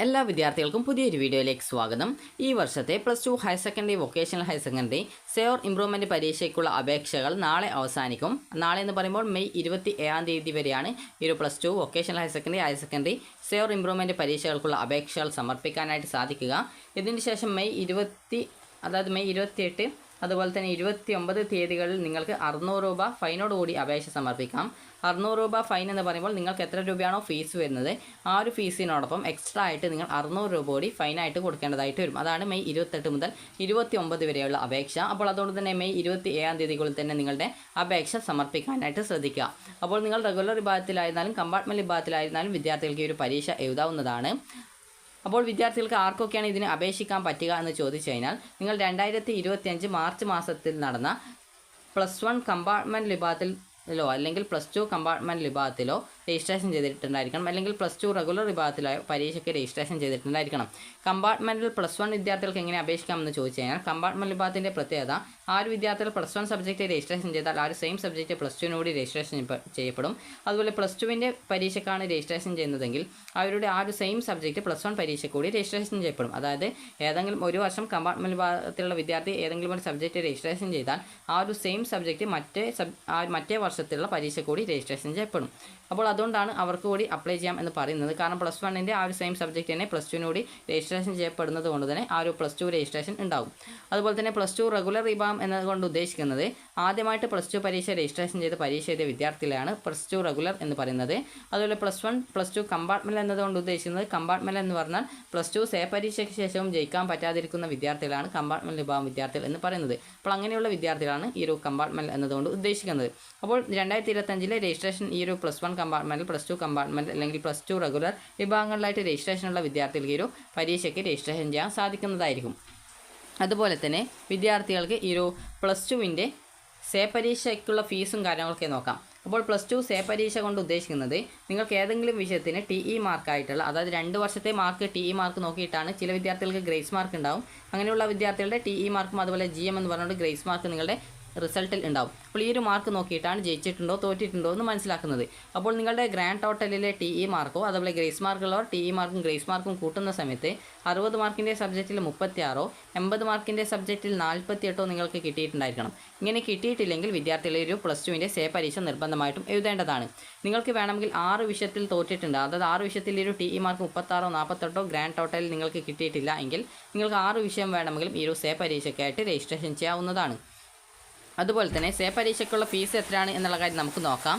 എല്ലാ വിദ്യാർത്ഥികൾക്കും പുതിയൊരു വീഡിയോയിലേക്ക് സ്വാഗതം. ഈ വർഷത്തെ +2 higher secondary, vocational higher secondary say or improvement പരീക്ഷയ്ക്കുള്ള അപേക്ഷകൾ നാളെ അവസാനിക്കും. നാളെ എന്ന് പറയുമ്പോൾ മെയ് 27 വരെയാണ് ഈ ഒരു +2 vocational higher secondary say or improvement പരീക്ഷകൾക്കുള്ള അപേക്ഷകൾ സമർപ്പിക്കാനായിട്ട് സാധിക്കുക. ഇതിന് ശേഷം മെയ് 28 അതുപോലെ തന്നെ 29 തീയതികളിൽ നിങ്ങൾക്ക് 600 രൂപ ഫൈനോടുകൂടി അപേക്ഷ സമർപ്പിക്കാം. 600 രൂപ ഫൈൻ എന്ന് പറയുമ്പോൾ നിങ്ങൾക്ക് എത്ര രൂപയാണോ ഫീസ് വരുന്നത് ആ ഒരു ഫീസിനോടൊപ്പം എക്സ്ട്രാ ആയിട്ട് നിങ്ങൾ 600 രൂപ കൂടി ഫൈനായിട്ട് കൊടുക്കേണ്ടതായിട്ട് വരും. അതാണ് മെയ് 28 മുതൽ 29 വരെയുള്ള അപേക്ഷ. അപ്പോൾ അതുകൊണ്ട് തന്നെ മെയ് 27 തീയതികളിൽ തന്നെ നിങ്ങളുടെ അപേക്ഷ സമർപ്പിക്കാനായിട്ട് ശ്രദ്ധിക്കുക. അപ്പോൾ നിങ്ങൾ റെഗുലർ വിഭാഗത്തിലായിരുന്നാലും കമ്പാർട്ട്മെൻറ്റ് വിഭാഗത്തിലായിരുന്നാലും വിദ്യാർത്ഥികൾക്ക് ഈ ഒരു പരീക്ഷ എഴുതാവുന്നതാണ്. അപ്പോൾ വിദ്യാർത്ഥികൾക്ക് ആർക്കൊക്കെയാണ് ഇതിന് അപേക്ഷിക്കാൻ പറ്റുക എന്ന് ചോദിച്ചു കഴിഞ്ഞാൽ നിങ്ങൾ 2025 മാർച്ച് മാസത്തിൽ നടന്ന +1 കമ്പാർട്ട്മെൻറ്റ് വിഭാഗത്തിലോ അല്ലെങ്കിൽ +2 കമ്പാർട്ട്മെൻറ്റ് വിഭാഗത്തിലോ രജിസ്ട്രേഷൻ ചെയ്തിട്ടുണ്ടായിരിക്കണം. അല്ലെങ്കിൽ +2 റെഗുലർ വിഭാഗത്തിലോ പരീക്ഷയ്ക്ക് രജിസ്ട്രേഷൻ ചെയ്തിട്ടുണ്ടായിരിക്കണം. കമ്പാർട്ട്മെൻറ്റിൽ +1 വിദ്യാർത്ഥികൾക്ക് എങ്ങനെ അപേക്ഷിക്കാമെന്ന് ചോദിച്ചു കഴിഞ്ഞാൽ ആ വിഭാഗത്തിൻ്റെ പ്രത്യേകത ആ ഒരു വിദ്യാർത്ഥികൾ +1 സബ്ജക്റ്റ് രജിസ്ട്രേഷൻ ചെയ്താൽ ആ ഒരു സെയിം സബ്ജക്റ്റ് +2 കൂടി രജിസ്ട്രേഷൻ ചെയ്യപ്പെടും. അതുപോലെ +2 പരീക്ഷയ്ക്കാണ് രജിസ്ട്രേഷൻ ചെയ്യുന്നതെങ്കിൽ അവരുടെ ആ ഒരു സെയിം സബ്ജക്റ്റ് +1 പരീക്ഷ കൂടി രജിസ്ട്രേഷൻ ചെയ്യപ്പെടും. അതായത് ഏതെങ്കിലും ഒരു വർഷം കമ്പാർട്ട്മെൻറ്റ് വിഭാഗത്തിലുള്ള വിദ്യാർത്ഥി ഏതെങ്കിലും ഒരു സബ്ജക്റ്റ് രജിസ്ട്രേഷൻ ചെയ്താൽ ആ ഒരു സെയിം സബ്ജക്റ്റ് മറ്റേ വർഷത്തിലുള്ള പരീക്ഷ കൂടി രജിസ്ട്രേഷൻ ചെയ്യപ്പെടും. അപ്പോൾ അതുകൊണ്ടാണ് അവർക്ക് കൂടി അപ്ലൈ ചെയ്യാം എന്ന് പറയുന്നത്. കാരണം +1 ആ ഒരു സെയിം സബ്ജക്റ്റ് തന്നെ +2 കൂടി രജിസ്ട്രേഷൻ ചെയ്യപ്പെടുന്നത് കൊണ്ട് തന്നെ ആ ഒരു +2 രജിസ്ട്രേഷൻ ഉണ്ടാകും. അതുപോലെ തന്നെ +2 റെഗുലർ വിഭാഗം എന്നതുകൊണ്ട് ഉദ്ദേശിക്കുന്നത് ആദ്യമായിട്ട് +2 പരീക്ഷ രജിസ്ട്രേഷൻ ചെയ്ത് പരീക്ഷ എഴുതിയ വിദ്യാർത്ഥികളെയാണ് +2 റെഗുലർ എന്ന് പറയുന്നത്. അതുപോലെ +1 +2 കമ്പാർട്ട്മെൻറ്റ് എന്നതുകൊണ്ട് ഉദ്ദേശിക്കുന്നത് കമ്പാർട്ട്മെൻറ്റ് എന്ന് പറഞ്ഞാൽ +2 സേ പരീക്ഷയ്ക്ക് ശേഷവും ജയിക്കാൻ പറ്റാതിരിക്കുന്ന വിദ്യാർത്ഥികളാണ് കമ്പാർട്ട്മെൻറ്റ് വിഭാഗം വിദ്യാർത്ഥികൾ എന്ന് പറയുന്നത്. അപ്പോൾ അങ്ങനെയുള്ള വിദ്യാർത്ഥികളാണ് ഈ ഒരു കമ്പാർട്ട്മെൻറ്റ് എന്നതുകൊണ്ട് ഉദ്ദേശിക്കുന്നത്. അപ്പോൾ 2025 രജിസ്ട്രേഷൻ ഈ ഒരു +1 കമ്പാർട്ട്മെൻറ്റ്, +2 കമ്പാർട്ട്മെൻറ്റ് അല്ലെങ്കിൽ +2 റെഗുലർ വിഭാഗങ്ങളിലായിട്ട് രജിസ്ട്രേഷനുള്ള വിദ്യാർത്ഥികൾക്ക് ഈ ഒരു പരീക്ഷയ്ക്ക് രജിസ്ട്രേഷൻ ചെയ്യാൻ സാധിക്കുന്നതായിരിക്കും. അതുപോലെ തന്നെ വിദ്യാർത്ഥികൾക്ക് ഈ ഒരു +2 സേ പരീക്ഷയ്ക്കുള്ള ഫീസും കാര്യങ്ങളൊക്കെ നോക്കാം. അപ്പോൾ +2 സേ പരീക്ഷ കൊണ്ട് ഉദ്ദേശിക്കുന്നത് നിങ്ങൾക്ക് ഏതെങ്കിലും വിഷയത്തിന് TE മാർക്കായിട്ടുള്ള, അതായത് 2 വർഷത്തെ മാർക്ക് TE മാർക്ക് നോക്കിയിട്ടാണ്. ചില വിദ്യാർത്ഥികൾക്ക് ഗ്രേസ് മാർക്ക് ഉണ്ടാവും. അങ്ങനെയുള്ള വിദ്യാർത്ഥികളുടെ TE മാർക്കും അതുപോലെ GM എന്ന് പറഞ്ഞുകൊണ്ട് ഗ്രേസ് മാർക്ക് നിങ്ങളുടെ റിസൾട്ടിൽ ഉണ്ടാവും. അപ്പോൾ ഈ ഒരു മാർക്ക് നോക്കിയിട്ടാണ് ജയിച്ചിട്ടുണ്ടോ തോറ്റിട്ടുണ്ടോ എന്ന് മനസ്സിലാക്കുന്നത്. അപ്പോൾ നിങ്ങളുടെ ഗ്രാൻഡ് ടോട്ടലിലെ TE മാർക്കോ അതുപോലെ ഗ്രേസ് മാർക്കുള്ളവർ TE മാർക്കും ഗ്രേസ് മാർക്കും കൂട്ടുന്ന സമയത്ത് 60 മാർക്കിൻ്റെ സബ്ജക്റ്റിൽ 36, 80 മാർക്കിൻ്റെ സബ്ജക്റ്റിൽ 48 നിങ്ങൾക്ക് കിട്ടിയിട്ടുണ്ടായിരിക്കണം. ഇങ്ങനെ കിട്ടിയിട്ടില്ലെങ്കിൽ വിദ്യാർത്ഥികളെ ഒരു +2 സേ പരീക്ഷ നിർബന്ധമായിട്ടും എഴുതേണ്ടതാണ്. നിങ്ങൾക്ക് വേണമെങ്കിൽ 6 വിഷയത്തിൽ തോറ്റിട്ടുണ്ട്, അതായത് 6 വിഷയത്തിൽ ഒരു TE മാർക്ക് 36, 48 ഗ്രാൻഡ് ടോട്ടലിൽ നിങ്ങൾക്ക് കിട്ടിയിട്ടില്ല എങ്കിൽ നിങ്ങൾക്ക് 6 വിഷയം വേണമെങ്കിലും ഈ ഒരു സേ പരീക്ഷയ്ക്കായിട്ട് രജിസ്ട്രേഷൻ ചെയ്യാവുന്നതാണ്. അതുപോലെ തന്നെ സേ പരീക്ഷയ്ക്കുള്ള ഫീസ് എത്രയാണ് എന്നുള്ള കാര്യം നമുക്ക് നോക്കാം.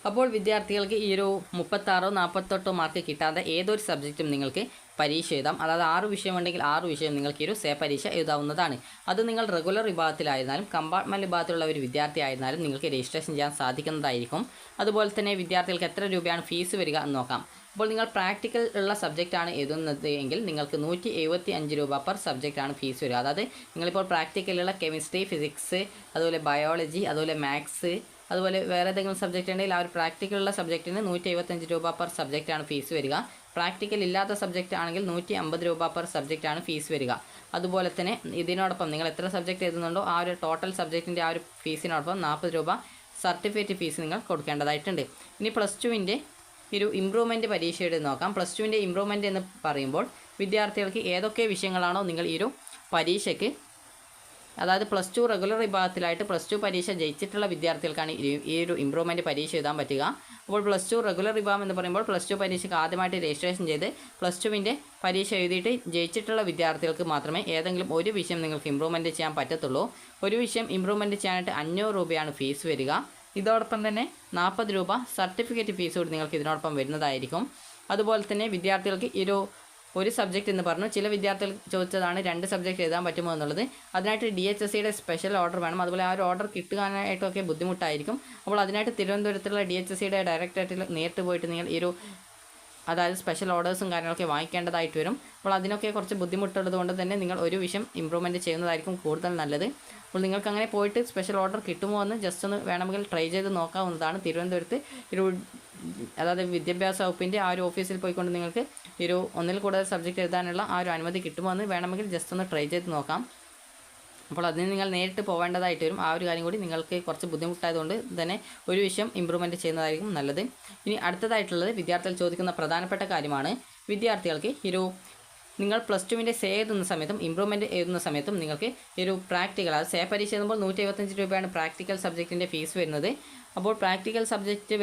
അപ്പോൾ വിദ്യാർത്ഥികൾക്ക് ഈ ഒരു 36, 48 മാർക്ക് കിട്ടാതെ ഏതൊരു സബ്ജക്റ്റും നിങ്ങൾക്ക് പരീക്ഷ എഴുതാം. അതായത് 6 വിഷയം ഉണ്ടെങ്കിൽ 6 വിഷയം നിങ്ങൾക്ക് ഈ ഒരു സേ പരീക്ഷ എഴുതാവുന്നതാണ്. അത് നിങ്ങൾ റെഗുലർ വിഭാഗത്തിലായിരുന്നാലും കമ്പാർട്ട്മെൻറ്റ് വിഭാഗത്തിലുള്ള ഒരു വിദ്യാർത്ഥി ആയിരുന്നാലും നിങ്ങൾക്ക് രജിസ്ട്രേഷൻ ചെയ്യാൻ സാധിക്കുന്നതായിരിക്കും. അതുപോലെ തന്നെ വിദ്യാർത്ഥികൾക്ക് എത്ര രൂപയാണ് ഫീസ് വരിക എന്ന് നോക്കാം. അപ്പോൾ നിങ്ങൾ പ്രാക്ടിക്കൽ ഉള്ള സബ്ജക്റ്റാണ് എഴുതുന്നത് എങ്കിൽ നിങ്ങൾക്ക് 175 രൂപ പെർ സബ്ജക്റ്റാണ് ഫീസ് വരിക. അതായത് നിങ്ങളിപ്പോൾ പ്രാക്ടിക്കലുള്ള കെമിസ്ട്രി, ഫിസിക്സ്, അതുപോലെ ബയോളജി, അതുപോലെ മാത്സ്, അതുപോലെ വേറെ ഏതെങ്കിലും സബ്ജക്റ്റ് ഉണ്ടെങ്കിൽ ആ ഒരു പ്രാക്ടിക്കലുള്ള സബ്ജക്റ്റിന് 175 രൂപ പെർ സബ്ജക്റ്റാണ് ഫീസ് വരിക. പ്രാക്ടിക്കൽ ഇല്ലാത്ത സബ്ജക്റ്റ് ആണെങ്കിൽ 150 രൂപ പെർ സബ്ജക്റ്റാണ് ഫീസ് വരിക. അതുപോലെ തന്നെ ഇതിനോടൊപ്പം നിങ്ങൾ എത്ര സബ്ജക്റ്റ് എഴുതുന്നുണ്ടോ ആ ഒരു ടോട്ടൽ സബ്ജക്റ്റിൻ്റെ ആ ഒരു ഫീസിനോടൊപ്പം 40 രൂപ സർട്ടിഫിക്കറ്റ് ഫീസ് നിങ്ങൾ കൊടുക്കേണ്ടതായിട്ടുണ്ട്. ഇനി +2 ഒരു ഇമ്പ്രൂവ്മെൻറ്റ് പരീക്ഷയുടെ നോക്കാം. +2 ഇമ്പ്രൂവ്മെൻറ്റ് എന്ന് പറയുമ്പോൾ വിദ്യാർത്ഥികൾക്ക് ഏതൊക്കെ വിഷയങ്ങളാണോ നിങ്ങൾ ഈ ഒരു പരീക്ഷയ്ക്ക്, അതായത് +2 റെഗുലർ വിഭാഗത്തിലായിട്ട് +2 പരീക്ഷ ജയിച്ചിട്ടുള്ള വിദ്യാർത്ഥികൾക്കാണ് ഈ ഒരു ഇമ്പ്രൂവ്മെൻറ്റ് പരീക്ഷ എഴുതാൻ പറ്റുക. അപ്പോൾ +2 റെഗുലർ വിഭാഗം എന്ന് പറയുമ്പോൾ +2 പരീക്ഷയ്ക്ക് ആദ്യമായിട്ട് രജിസ്ട്രേഷൻ ചെയ്ത് +2 പരീക്ഷ എഴുതിയിട്ട് ജയിച്ചിട്ടുള്ള വിദ്യാർത്ഥികൾക്ക് മാത്രമേ ഏതെങ്കിലും ഒരു വിഷയം നിങ്ങൾക്ക് ഇമ്പ്രൂവ്മെൻറ്റ് ചെയ്യാൻ പറ്റത്തുള്ളൂ. ഒരു വിഷയം ഇമ്പ്രൂവ്മെൻറ്റ് ചെയ്യാനായിട്ട് 500 രൂപയാണ് ഫീസ് വരിക. ഇതോടൊപ്പം തന്നെ 40 രൂപ സർട്ടിഫിക്കറ്റ് ഫീസ് കൂടി നിങ്ങൾക്ക് ഇതിനോടൊപ്പം വരുന്നതായിരിക്കും. അതുപോലെ തന്നെ വിദ്യാർത്ഥികൾക്ക് ഒരു സബ്ജക്റ്റ് എന്ന് പറഞ്ഞു. ചില വിദ്യാർത്ഥികൾ ചോദിച്ചതാണ് 2 സബ്ജക്റ്റ് എഴുതാൻ പറ്റുമോ എന്നുള്ളത്. അതിനായിട്ട് DHSCയുടെ സ്പെഷ്യൽ ഓർഡർ വേണം. അതുപോലെ ആ ഒരു ഓർഡർ കിട്ടാനായിട്ടൊക്കെ ബുദ്ധിമുട്ടായിരിക്കും. അപ്പോൾ അതിനായിട്ട് തിരുവനന്തപുരത്തുള്ള DHSCയുടെ ഡയറക്ടറേറ്റിൽ നേരിട്ട് പോയിട്ട് നിങ്ങൾ അതായത് സ്പെഷ്യൽ ഓർഡേഴ്സും കാര്യങ്ങളൊക്കെ വാങ്ങിക്കേണ്ടതായിട്ട് വരും. അപ്പോൾ അതിനൊക്കെ കുറച്ച് ബുദ്ധിമുട്ടുള്ളത് കൊണ്ട് തന്നെ നിങ്ങൾ ഒരു വിഷയം ഇമ്പ്രൂവ്മെൻറ്റ് ചെയ്യുന്നതായിരിക്കും കൂടുതൽ നല്ലത്. അപ്പോൾ നിങ്ങൾക്ക് അങ്ങനെ പോയിട്ട് സ്പെഷ്യൽ ഓർഡർ കിട്ടുമോ എന്ന് ജസ്റ്റ് ഒന്ന് വേണമെങ്കിൽ ട്രൈ ചെയ്ത് നോക്കാവുന്നതാണ്. തിരുവനന്തപുരത്ത് അതായത് വിദ്യാഭ്യാസ വകുപ്പിൻ്റെ ആ ഒരു ഓഫീസിൽ പോയിക്കൊണ്ട് നിങ്ങൾക്ക് ഒന്നിൽ കൂടുതൽ സബ്ജക്റ്റ് എഴുതാനുള്ള ആ ഒരു അനുമതി കിട്ടുമോ എന്ന് വേണമെങ്കിൽ ജസ്റ്റ് ഒന്ന് ട്രൈ ചെയ്ത് നോക്കാം. അപ്പോൾ അതിന് നിങ്ങൾ നേരിട്ട് പോവേണ്ടതായിട്ട് വരും. ആ ഒരു കാര്യം കൂടി നിങ്ങൾക്ക് കുറച്ച് ബുദ്ധിമുട്ടായതുകൊണ്ട് തന്നെ ഒരു വിഷയം ഇമ്പ്രൂവ്മെൻറ്റ് ചെയ്യുന്നതായിരിക്കും നല്ലത്. ഇനി അടുത്തതായിട്ടുള്ളത് വിദ്യാർത്ഥികൾ ചോദിക്കുന്ന പ്രധാനപ്പെട്ട കാര്യമാണ്. വിദ്യാർത്ഥികൾക്ക് നിങ്ങൾ +2വിൻ്റെ സേ എഴുതുന്ന സമയത്തും ഇമ്പ്രൂവ്മെൻറ്റ് എഴുതുന്ന സമയത്തും നിങ്ങൾക്ക് പ്രാക്ടിക്കൽ, അത് സേ പരീക്ഷ എഴുതുമ്പോൾ 175 രൂപയാണ് പ്രാക്ടിക്കൽ സബ്ജക്റ്റിൻ്റെ ഫീസ് വരുന്നത്. അപ്പോൾ പ്രാക്ടിക്കൽ സബ്ജക്റ്റ്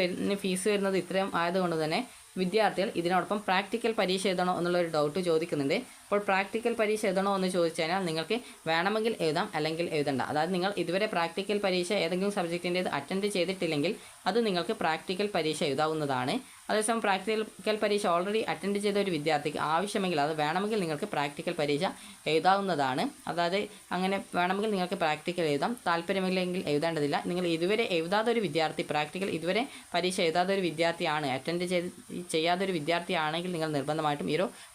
ഫീസ് വരുന്നത് ഇത്രയും ആയതുകൊണ്ട് തന്നെ വിദ്യാർത്ഥികൾ ഇതിനോടൊപ്പം പ്രാക്ടിക്കൽ പരീക്ഷ എഴുതണോ എന്നുള്ളൊരു ഡൗട്ട് ചോദിക്കുന്നുണ്ട്. അപ്പോൾ പ്രാക്ടിക്കൽ പരീക്ഷ എഴുതണോ എന്ന് ചോദിച്ചു കഴിഞ്ഞാൽ നിങ്ങൾക്ക് വേണമെങ്കിൽ എഴുതാം, അല്ലെങ്കിൽ എഴുതണ്ട. അതായത് നിങ്ങൾ ഇതുവരെ പ്രാക്ടിക്കൽ പരീക്ഷ ഏതെങ്കിലും സബ്ജക്റ്റിൻ്റേത് അറ്റൻഡ് ചെയ്തിട്ടില്ലെങ്കിൽ അത് നിങ്ങൾക്ക് പ്രാക്ടിക്കൽ പരീക്ഷ എഴുതാവുന്നതാണ്. അതേസമയം പ്രാക്ടിക്കൽ പരീക്ഷ ഓൾറെഡി അറ്റൻഡ് ചെയ്ത ഒരു വിദ്യാർത്ഥിക്ക് ആവശ്യമെങ്കിൽ, അത് വേണമെങ്കിൽ നിങ്ങൾക്ക് പ്രാക്ടിക്കൽ പരീക്ഷ എഴുതാവുന്നതാണ്. അതായത് അങ്ങനെ വേണമെങ്കിൽ നിങ്ങൾക്ക് പ്രാക്ടിക്കൽ എഴുതാം, താല്പര്യമില്ലെങ്കിൽ എഴുതേണ്ടതില്ല. നിങ്ങൾ ഇതുവരെ എഴുതാത്ത ഒരു വിദ്യാർത്ഥി, പ്രാക്ടിക്കൽ ഇതുവരെ പരീക്ഷ എഴുതാത്ത ഒരു വിദ്യാർത്ഥിയാണ്, അറ്റൻഡ് ചെയ്യാത്തൊരു വിദ്യാർത്ഥിയാണെങ്കിൽ നിങ്ങൾ നിർബന്ധമായിട്ടും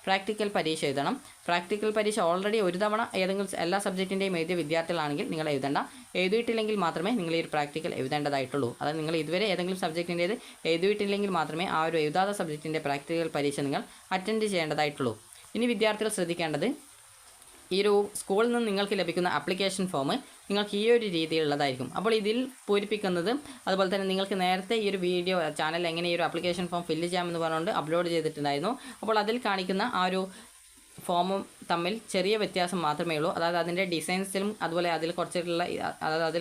പ്രാക്ടിക്കൽ പരീക്ഷ എഴുതണം. പ്രാക്ടിക്കൽ പരീക്ഷ ഓൾറെഡി ഒരു തവണ ഏതെങ്കിലും എല്ലാ സബ്ജക്റ്റിൻ്റെയും എഴുതിയ വിദ്യാർത്ഥികളാണെങ്കിൽ നിങ്ങൾ എഴുതണ്ട. എഴുതിയിട്ടില്ലെങ്കിൽ മാത്രമേ നിങ്ങൾ പ്രാക്ടിക്കൽ എഴുതേണ്ടതായിട്ടുള്ളൂ. അതായത് നിങ്ങൾ ഇതുവരെ ഏതെങ്കിലും സബ്ജക്റ്റിൻ്റേത് എഴുതിയിട്ടില്ലെങ്കിൽ മാത്രമേ ആ ഒരു എഴുതാത്ത സബ്ജക്റ്റിൻ്റെ പ്രാക്ടിക്കൽ പരീക്ഷ നിങ്ങൾ അറ്റൻഡ് ചെയ്യേണ്ടതായിട്ടുള്ളൂ. ഇനി വിദ്യാർത്ഥികൾ ശ്രദ്ധിക്കേണ്ടത്, സ്കൂളിൽ നിന്ന് നിങ്ങൾക്ക് ലഭിക്കുന്ന ആപ്ലിക്കേഷൻ ഫോം നിങ്ങൾക്ക് ഈ ഒരു രീതിയിലുള്ളതായിരിക്കും. അപ്പോൾ ഇതിൽ പൂരിപ്പിക്കുന്നത്, അതുപോലെ തന്നെ നിങ്ങൾക്ക് നേരത്തെ വീഡിയോ ചാനൽ എങ്ങനെ ആപ്ലിക്കേഷൻ ഫോം ഫില്ല് ചെയ്യാമെന്ന് പറഞ്ഞുകൊണ്ട് അപ്ലോഡ് ചെയ്തിട്ടുണ്ടായിരുന്നു. അപ്പോൾ അതിൽ കാണിക്കുന്ന ആ ഒരു ഫോമും തമ്മിൽ ചെറിയ വ്യത്യാസം മാത്രമേ ഉള്ളൂ. അതായത് അതിൻ്റെ ഡിസൈൻസിലും അതുപോലെ അതിൽ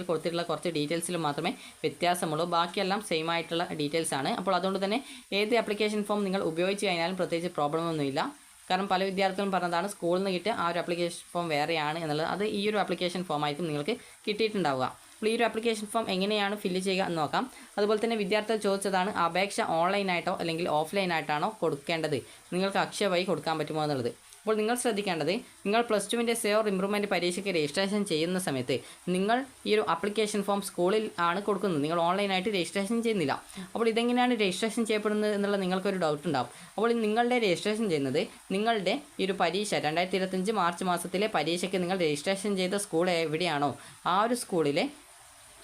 കൊടുത്തിട്ടുള്ള കുറച്ച് ഡീറ്റെയിൽസിലും മാത്രമേ വ്യത്യാസമുള്ളൂ. ബാക്കിയെല്ലാം സെയിം ആയിട്ടുള്ള ഡീറ്റെയിൽസ് ആണ്. അപ്പോൾ അതുകൊണ്ട് തന്നെ ഏത് ആപ്ലിക്കേഷൻ ഫോം നിങ്ങൾ ഉപയോഗിച്ച് കഴിഞ്ഞാലും പ്രത്യേകിച്ച് പ്രോബ്ലമൊന്നുമില്ല. കാരണം പല വിദ്യാർത്ഥികളും പറഞ്ഞതാണ് സ്കൂളിൽ നിന്ന് കിട്ടിയ ആ ഒരു ആപ്ലിക്കേഷൻ ഫോം വേറെയാണ് എന്നുള്ളത്. അത് ഈ ഒരു ആപ്ലിക്കേഷൻ ഫോം ആയിരിക്കും നിങ്ങൾക്ക് കിട്ടിയിട്ടുണ്ടാവുക. അപ്പോൾ ഈ ഒരു ആപ്ലിക്കേഷൻ ഫോം എങ്ങനെയാണ് ഫില്ല് ചെയ്യുക എന്ന് നോക്കാം. അതുപോലെ തന്നെ വിദ്യാർത്ഥികൾ ചോദിച്ചതാണ് അപേക്ഷ ഓൺലൈനായിട്ടോ അല്ലെങ്കിൽ ഓഫ്ലൈനായിട്ടാണോ കൊടുക്കേണ്ടത്, നിങ്ങൾക്ക് അക്ഷയ വഴി കൊടുക്കാൻ പറ്റുമോ എന്നുള്ളത്. അപ്പോൾ നിങ്ങൾ ശ്രദ്ധിക്കേണ്ടത്, നിങ്ങൾ +2വിൻ്റെ സേ ഓർ ഇമ്പ്രൂവ്മെൻറ്റ് പരീക്ഷയ്ക്ക് രജിസ്ട്രേഷൻ ചെയ്യുന്ന സമയത്ത് നിങ്ങൾ ഈ ഒരു ആപ്ലിക്കേഷൻ ഫോം സ്കൂളിൽ ആണ് കൊടുക്കുന്നത്, നിങ്ങൾ ഓൺലൈനായിട്ട് രജിസ്ട്രേഷൻ ചെയ്യുന്നില്ല. അപ്പോൾ ഇതെങ്ങനെയാണ് രജിസ്ട്രേഷൻ ചെയ്യപ്പെടുന്നത് എന്നുള്ള നിങ്ങൾക്കൊരു ഡൗട്ട് ഉണ്ടാവും. അപ്പോൾ നിങ്ങളുടെ രജിസ്ട്രേഷൻ ചെയ്യുന്നത് നിങ്ങളുടെ പരീക്ഷ 2025 മാർച്ച് മാസത്തിലെ പരീക്ഷയ്ക്ക് നിങ്ങൾ രജിസ്ട്രേഷൻ ചെയ്ത സ്കൂൾ എവിടെയാണോ ആ ഒരു സ്കൂളിലെ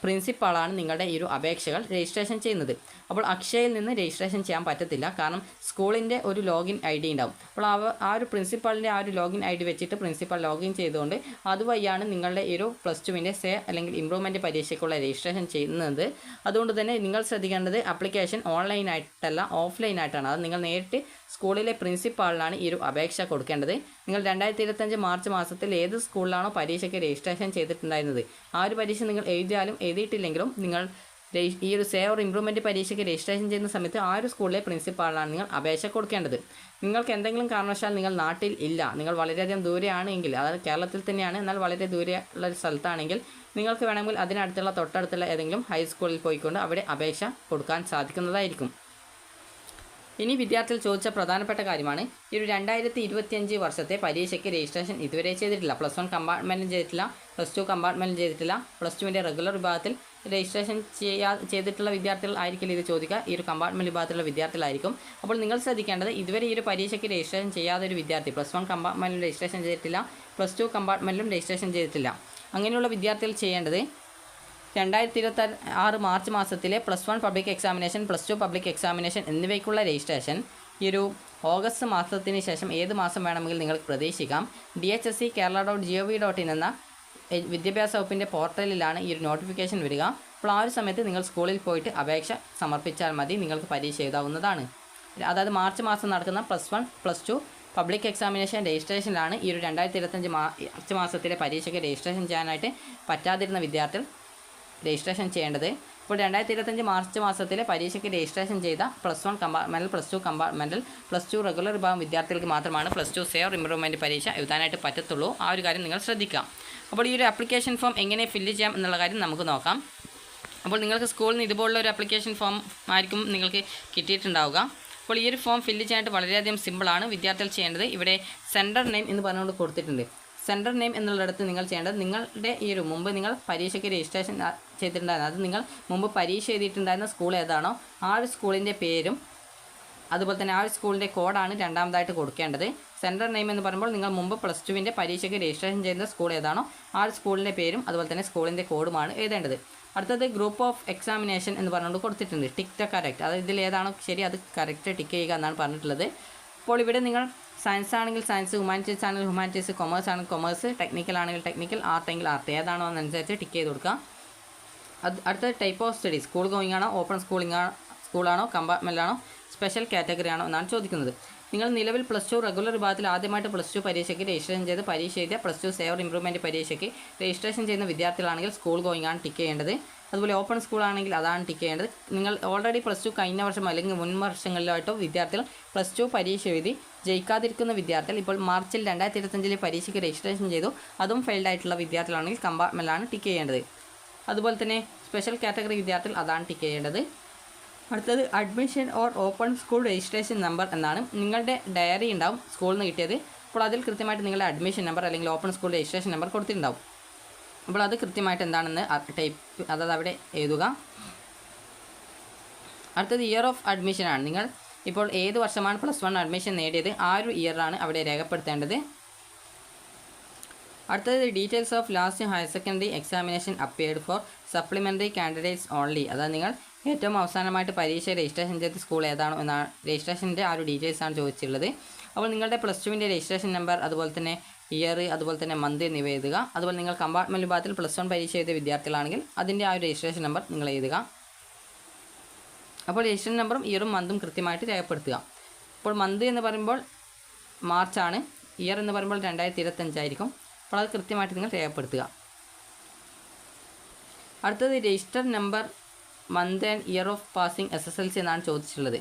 പ്രിൻസിപ്പാളാണ് നിങ്ങളുടെ അപേക്ഷകൾ രജിസ്ട്രേഷൻ ചെയ്യുന്നത്. അപ്പോൾ അക്ഷയയിൽ നിന്ന് രജിസ്ട്രേഷൻ ചെയ്യാൻ പറ്റത്തില്ല, കാരണം സ്കൂളിൻ്റെ ഒരു ലോഗിൻ ID ഉണ്ടാവും. അപ്പോൾ ആ ഒരു പ്രിൻസിപ്പാളിൻ്റെ ആ ഒരു ലോഗിൻ ID വെച്ചിട്ട് പ്രിൻസിപ്പാൾ ലോഗിൻ ചെയ്തുകൊണ്ട് അതുവഴിയാണ് നിങ്ങളുടെ +2വിൻ്റെ സേ അല്ലെങ്കിൽ ഇമ്പ്രൂവ്മെൻറ്റ് പരീക്ഷയ്ക്കുള്ള രജിസ്ട്രേഷൻ ചെയ്യുന്നത്. അതുകൊണ്ട് തന്നെ നിങ്ങൾ ശ്രദ്ധിക്കേണ്ടത് ആപ്ലിക്കേഷൻ ഓൺലൈനായിട്ടല്ല ഓഫ്ലൈനായിട്ടാണ്. അത് നിങ്ങൾ നേരിട്ട് സ്കൂളിലെ പ്രിൻസിപ്പാളിനാണ് അപേക്ഷ കൊടുക്കേണ്ടത്. നിങ്ങൾ 2025 മാർച്ച് മാസത്തിൽ ഏത് സ്കൂളിലാണോ പരീക്ഷയ്ക്ക് രജിസ്ട്രേഷൻ ചെയ്തിട്ടുണ്ടായിരുന്നത് ആ ഒരു പരീക്ഷ നിങ്ങൾ എഴുതിയാലും എഴുതിയിട്ടില്ലെങ്കിലും നിങ്ങൾ സേ ഓർ ഇമ്പ്രൂവ്മെൻറ്റ് പരീക്ഷയ്ക്ക് രജിസ്ട്രേഷൻ ചെയ്യുന്ന സമയത്ത് ആ ഒരു സ്കൂളിലെ പ്രിൻസിപ്പാളിനാണ് നിങ്ങൾ അപേക്ഷ കൊടുക്കേണ്ടത്. നിങ്ങൾക്ക് എന്തെങ്കിലും കാരണവശാൽ നിങ്ങൾ നാട്ടിൽ ഇല്ല, നിങ്ങൾ വളരെയധികം ദൂരെയാണെങ്കിൽ, അതായത് കേരളത്തിൽ തന്നെയാണ് എന്നാൽ വളരെ ദൂരെയുള്ള ഒരു സ്ഥലത്താണെങ്കിൽ നിങ്ങൾക്ക് വേണമെങ്കിൽ അതിനടുത്തുള്ള തൊട്ടടുത്തുള്ള ഏതെങ്കിലും ഹൈസ്കൂളിൽ പോയിക്കൊണ്ട് അവിടെ അപേക്ഷ കൊടുക്കാൻ സാധിക്കുന്നതായിരിക്കും. ഇനി വിദ്യാർത്ഥികൾ ചോദിച്ച പ്രധാനപ്പെട്ട കാര്യമാണ്, 2025 വർഷത്തെ പരീക്ഷയ്ക്ക് രജിസ്ട്രേഷൻ ഇതുവരെ ചെയ്തിട്ടില്ല. +1 കമ്പാർട്ട്മെൻറ്റും ചെയ്തിട്ടില്ല, +2 കമ്പാർട്ട്മെൻറ്റും ചെയ്തിട്ടില്ല, +2വിൻ്റെ റെഗുലർ വിഭാഗത്തിൽ രജിസ്ട്രേഷൻ ചെയ്തിട്ടുള്ള വിദ്യാർത്ഥികൾ ആയിരിക്കില്ല ഇത് ചോദിക്കുക, കമ്പാർട്ട്മെൻറ്റ് വിഭാഗത്തിലുള്ള വിദ്യാർത്ഥികളായിരിക്കും. അപ്പോൾ നിങ്ങൾ ശ്രദ്ധിക്കേണ്ടത്, ഇതുവരെ പരീക്ഷയ്ക്ക് രജിസ്ട്രേഷൻ ചെയ്യാത്ത ഒരു വിദ്യാർത്ഥി +1 കമ്പാർട്ട്മെൻറ്റിലും രജിസ്ട്രേഷൻ ചെയ്തിട്ടില്ല, +2 കമ്പാർട്ട്മെൻറ്റിലും രജിസ്ട്രേഷൻ ചെയ്തിട്ടില്ല. അങ്ങനെയുള്ള വിദ്യാർത്ഥികൾ ചെയ്യേണ്ടത് 2026 മാർച്ച് മാസത്തിലെ +1 പബ്ലിക് എക്സാമിനേഷൻ, +2 പബ്ലിക് എക്സാമിനേഷൻ എന്നിവയ്ക്കുള്ള രജിസ്ട്രേഷൻ ഓഗസ്റ്റ് മാസത്തിന് ശേഷം ഏത് മാസം വേണമെങ്കിൽ നിങ്ങൾക്ക് പ്രതീക്ഷിക്കാം. dhsc.kerala.gov.in എന്ന വിദ്യാഭ്യാസ വകുപ്പിൻ്റെ പോർട്ടലിലാണ് നോട്ടിഫിക്കേഷൻ വരിക. അപ്പോൾ ആ ഒരു സമയത്ത് നിങ്ങൾ സ്കൂളിൽ പോയിട്ട് അപേക്ഷ സമർപ്പിച്ചാൽ മതി, നിങ്ങൾക്ക് പരീക്ഷ എഴുതാവുന്നതാണ്. അതായത് മാർച്ച് മാസം നടക്കുന്ന +1 +2 പബ്ലിക് എക്സാമിനേഷൻ രജിസ്ട്രേഷനിലാണ് 2025 മാർച്ച് മാസത്തിലെ പരീക്ഷയ്ക്ക് രജിസ്ട്രേഷൻ ചെയ്യാനായിട്ട് പറ്റാതിരുന്ന വിദ്യാർത്ഥികൾ രജിസ്ട്രേഷൻ ചെയ്യേണ്ടത്. ഇപ്പോൾ 2025 മാർച്ച് മാസത്തിലെ പരീക്ഷയ്ക്ക് രജിസ്ട്രേഷൻ ചെയ്ത +1 കമ്പാർട്ട്മെൻറ്റൽ, +2 കമ്പാർട്ട്മെൻറ്റൽ, +2 റെഗുലർ വിഭാഗം വിദ്യാർത്ഥികൾക്ക് മാത്രമാണ് +2 സേ ഓർ ഇമ്പ്രൂവ്മെൻറ്റ് പരീക്ഷ എഴുതാനായിട്ട് പറ്റത്തുള്ളൂ. ആ ഒരു കാര്യം നിങ്ങൾ ശ്രദ്ധിക്കാം. അപ്പോൾ ആപ്ലിക്കേഷൻ ഫോം എങ്ങനെ ഫില്ല് ചെയ്യാം എന്നുള്ള കാര്യം നമുക്ക് നോക്കാം. അപ്പോൾ നിങ്ങൾക്ക് സ്കൂളിൽ നിന്ന് ഇതുപോലുള്ള ഒരു ആപ്ലിക്കേഷൻ ഫോം ആയിരിക്കും നിങ്ങൾക്ക് കിട്ടിയിട്ടുണ്ടാവുക. അപ്പോൾ ഫോം ഫില്ല് ചെയ്യാനായിട്ട് വളരെയധികം സിമ്പിളാണ്. വിദ്യാർത്ഥികൾ ചെയ്യേണ്ടത്, ഇവിടെ സെൻറ്റർ നെയിം എന്ന് പറഞ്ഞുകൊണ്ട് കൊടുത്തിട്ടുണ്ട്. സെൻറ്റർ നെയിം എന്നുള്ളിടത്ത് നിങ്ങൾ ചെയ്യേണ്ടത്, നിങ്ങളുടെ മുമ്പ് നിങ്ങൾ പരീക്ഷയ്ക്ക് രജിസ്ട്രേഷൻ ചെയ്തിട്ടുണ്ടായിരുന്നു, അത് നിങ്ങൾ മുമ്പ് പരീക്ഷ എഴുതിയിട്ടുണ്ടായിരുന്ന സ്കൂൾ ഏതാണോ ആ ഒരു സ്കൂളിൻ്റെ പേരും അതുപോലെ തന്നെ ആ ഒരു സ്കൂളിൻ്റെ കോഡാണ് രണ്ടാമതായിട്ട് കൊടുക്കേണ്ടത്. സെൻറ്റർ നെയിം എന്ന് പറയുമ്പോൾ നിങ്ങൾ മുമ്പ് +2വിൻ്റെ പരീക്ഷയ്ക്ക് രജിസ്ട്രേഷൻ ചെയ്യുന്ന സ്കൂൾ ഏതാണോ ആ ഒരു സ്കൂളിൻ്റെ പേരും അതുപോലെ തന്നെ സ്കൂളിൻ്റെ കോഡുമാണ് എഴുതേണ്ടത്. അടുത്തത് ഗ്രൂപ്പ് ഓഫ് എക്സാമിനേഷൻ എന്ന് പറഞ്ഞുകൊണ്ട് കൊടുത്തിട്ടുണ്ട്. ടിക്ക് ദ കറക്റ്റ്, അതായത് ഇതിൽ ഏതാണോ ശരി അത് കറക്റ്റ് ടിക്ക് ചെയ്യുക എന്നാണ് പറഞ്ഞിട്ടുള്ളത്. അപ്പോൾ ഇവിടെ നിങ്ങൾ സയൻസ് ആണെങ്കിൽ സയൻസ്, ഹ്യൂമാനിറ്റീസ് ആണെങ്കിൽ ഹ്യൂമാനിറ്റീസ്, കൊമേഴ്സ് ആണെങ്കിൽ കൊമേഴ്സ്, ടെക്നിക്കൽ ആണെങ്കിൽ ടെക്നിക്കൽ, ആർട്ട് എങ്കിൽ ആർട്ട്, ഏതാണോ എന്നനുസരിച്ച് ടിക്ക് ചെയ്ത് കൊടുക്കുക. അടുത്ത type of study, school going ആണോ, ഓപ്പൺ സ്കൂളാണോ, കമ്പാർട്ട്മെൻ്റ് ആണോ, സ്പെഷ്യൽ കാറ്റഗറി ആണോ എന്നാണ് ചോദിക്കുന്നത്. നിങ്ങൾ നിലവിൽ +2 റെഗുലർ വിഭാഗത്തിൽ ആദ്യമായിട്ട് +2 പരീക്ഷയ്ക്ക് രജിസ്ട്രേഷൻ ചെയ്ത് പരീക്ഷ എഴുതിയ +2 സേവർ ഇംപ്രൂവ്മെൻറ്റ് പരീക്ഷയ്ക്ക് രജിസ്ട്രേഷൻ ചെയ്യുന്ന വിദ്യാർത്ഥികളാണെങ്കിൽ സ്കൂൾ ഗോയിങ് ആണ് ടിക്ക് ചെയ്യേണ്ടത്. അതുപോലെ ഓപ്പൺ സ്കൂൾ ആണെങ്കിൽ അതാണ് ടിക്ക് ചെയ്യേണ്ടത്. നിങ്ങൾ ഓൾറെഡി +2 കഴിഞ്ഞ വർഷം അല്ലെങ്കിൽ മുൻ വർഷങ്ങളിലായിട്ടോ വിദ്യാർത്ഥികൾ +2 പരീക്ഷ എഴുതി ജയിക്കാതിരിക്കുന്ന വിദ്യാർത്ഥികൾ ഇപ്പോൾ മാർച്ചിൽ 2025 പരീക്ഷയ്ക്ക് രജിസ്ട്രേഷൻ ചെയ്തു, അതും ഫെയിൽഡ് ആയിട്ടുള്ള വിദ്യാർത്ഥികളാണെങ്കിൽ കമ്പാർട്ട്മെൻറ്റിലാണ് ടിക്ക് ചെയ്യേണ്ടത്. അതുപോലെ തന്നെ സ്പെഷ്യൽ കാറ്റഗറി വിദ്യാർത്ഥികൾ അതാണ് ടിക്ക് ചെയ്യേണ്ടത്. അടുത്തത് admission or open school registration number എന്നാണ്. നിങ്ങളുടെ ഡയറി ഉണ്ടാവും സ്കൂളിൽ നിന്ന് കിട്ടിയത്. അപ്പോൾ അതിൽ കൃത്യമായിട്ട് നിങ്ങളുടെ അഡ്മിഷൻ നമ്പർ അല്ലെങ്കിൽ ഓപ്പൺ സ്കൂൾ രജിസ്ട്രേഷൻ നമ്പർ കൊടുത്തിട്ടുണ്ടാവും. അപ്പോൾ അത് കൃത്യമായിട്ട് എന്താണെന്ന് ടൈപ്പ് അതായത് അവിടെ എഴുതുക. അടുത്തത് ഇയർ ഓഫ് അഡ്മിഷൻ ആണ്. നിങ്ങൾ ഇപ്പോൾ ഏത് വർഷമാണ് +1 അഡ്മിഷൻ നേടിയത് ആ ഒരു ഇയറാണ് അവിടെ രേഖപ്പെടുത്തേണ്ടത്. അടുത്തത് details of last higher secondary examination appeared for supplementary candidates only. അതായത് നിങ്ങൾ ഏറ്റവും അവസാനമായിട്ട് പരീക്ഷ രജിസ്ട്രേഷൻ ചെയ്ത സ്കൂൾ ഏതാണോ എന്നാണ് രജിസ്ട്രേഷൻ്റെ ആ ഒരു ഡീറ്റെയിൽസ് ആണ് ചോദിച്ചിട്ടുള്ളത്. അപ്പോൾ നിങ്ങളുടെ +2ൻ്റെ രജിസ്ട്രേഷൻ നമ്പർ, അതുപോലെ തന്നെ ഇയർ, അതുപോലെ തന്നെ മന്ത് എന്നിവ എഴുതുക. അതുപോലെ നിങ്ങൾ കമ്പാർട്ട്മെൻറ്റ് വിഭാഗത്തിൽ +1 പരീക്ഷ എഴുതിയ വിദ്യാർത്ഥികളാണെങ്കിൽ അതിൻ്റെ ആ ഒരു രജിസ്ട്രേഷൻ നമ്പർ നിങ്ങൾ എഴുതുക. അപ്പോൾ രജിസ്ട്രേഷൻ നമ്പറും ഇയറും മന്തും കൃത്യമായിട്ട് രേഖപ്പെടുത്തുക. അപ്പോൾ മന്ത് എന്ന് പറയുമ്പോൾ മാർച്ചാണ്, ഇയർ എന്ന് പറയുമ്പോൾ 2025 ആയിരിക്കും. അപ്പോൾ അത് കൃത്യമായിട്ട് നിങ്ങൾ രേഖപ്പെടുത്തുക. അടുത്തത് register number, month and year of passing SSLC എന്നാണ് ചോദിച്ചിട്ടുള്ളത്.